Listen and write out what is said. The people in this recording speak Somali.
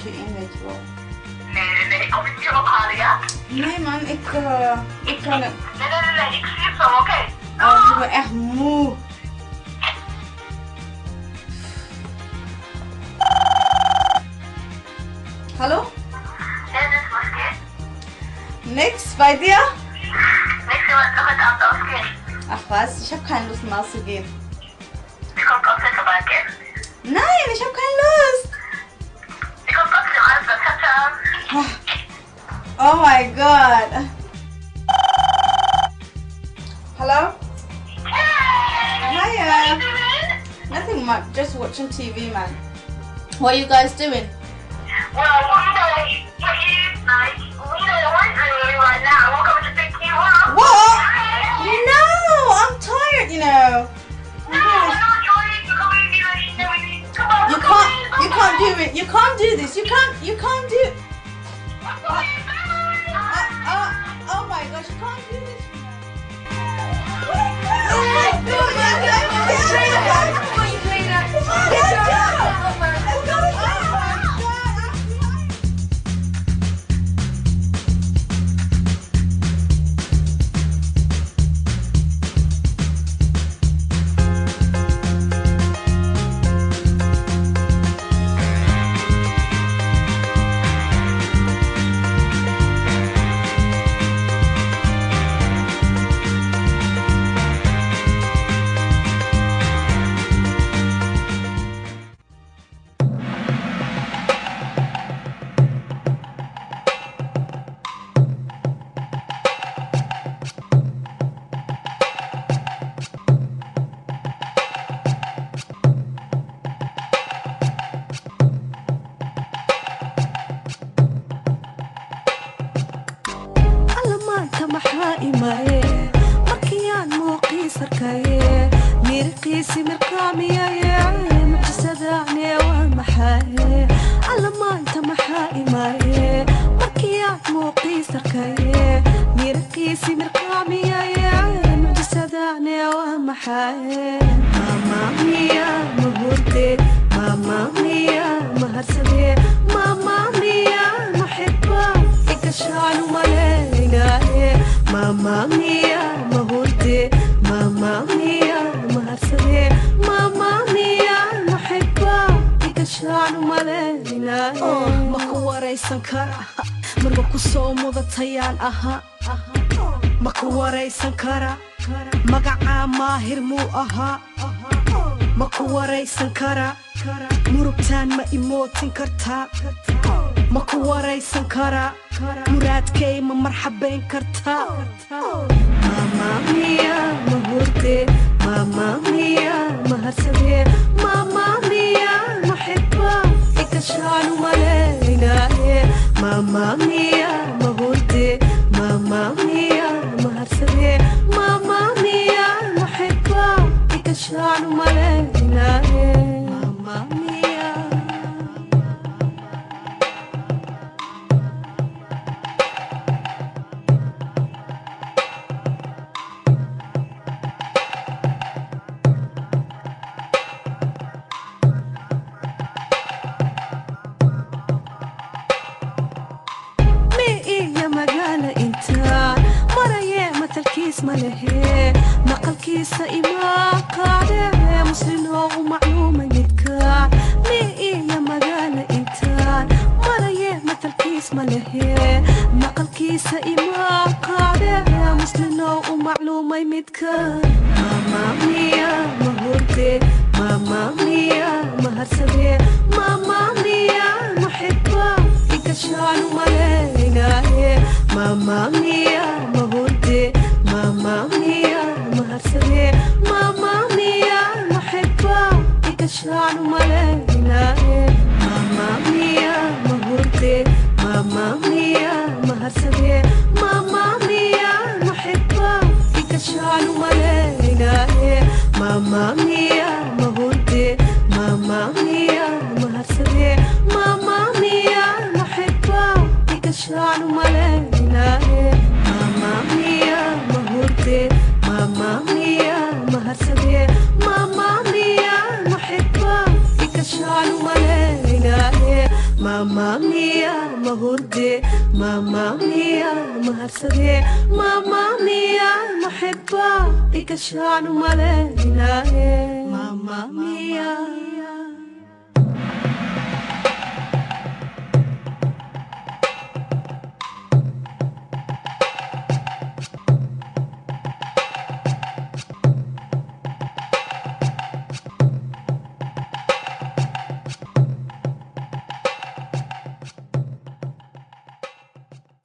je in, weet je wel. Nee, kom ik hier ophalen, ja? Nee man, ik kan het. Nee, ik zie het zo, oké. Oh, ik ben echt moe. Hallo? Nee, dit was Kit. Niks, bei dir? Niks, wir heute Abend ausgehen. Ach was, ich habe keine Lust mehr auszugehen. Ich komm trotzdem vorbei, okay? Nein, ich habe keine Lust. Ich komm trotzdem, alles klar, ciao, ciao. Oh my god. Hello? Hiya. Nothing much, just watching TV, man. What are you guys doing? Well, we're doing right now. We're coming to pick you up. What? No, I'm tired, you know. No, we're not joining. You're coming here. Come on, You can't do it. You can't do this. You can't do. Oh my gosh, you can't do this. markiyaan muuqiisarkaye miriqiisi mirqaamiyaye mucjisadane waa maxaye alla maanta maxaa imaye markiyaan muuqiisarkaye miriqiisi mirqaamiyaye mucjisadane waa maxaye mama miya mahurde mama miya maharsade mama miya maxibba ikashaanu maleynaye Mamma mia, mahurde, mamma mia, maharsade, mamma mia, محبة ikashaan maleyna ma ku waraysan kara marba ku soo mudatayaan aha ma ku waraysan kara magaca maahir muu aha ma ku waraysan kara murugtaan ma imootin kartaa ma ku waraysan kara muraadkay ma marxabayn kartaa mama mia mahurde mama mia maharsade mama mia محبة ikashaan maleyna mama mia mahurde mama mia maharsade mama mia محبة ikashaan maleyna mama mia ملهي نقل كيسة إما قاعدة مسلم ومعلومة يتكار مي يا مقالة إنتان مرية مثل كيس ملهي نقل كيسة إما قاعدة مسلم ومعلومة يتكار ماما ميا مهوردي ماما ميا مهرسدي ماما ميا محبة إكشان ملينا ماما ميا مهوردي ماما ميا مهرسدي ماما ميا محبة إكشان ملينا ماما ميا مهوردي ماما ميا مهرسدي ماما ميا محبة إكشان ملينا ماما ميا مهوردي ماما ميا مهرسدي ماما ميا محبة إكشان ملينا ميا مهرسدي ماما ميا محبة إكشان ملينا ماما ميا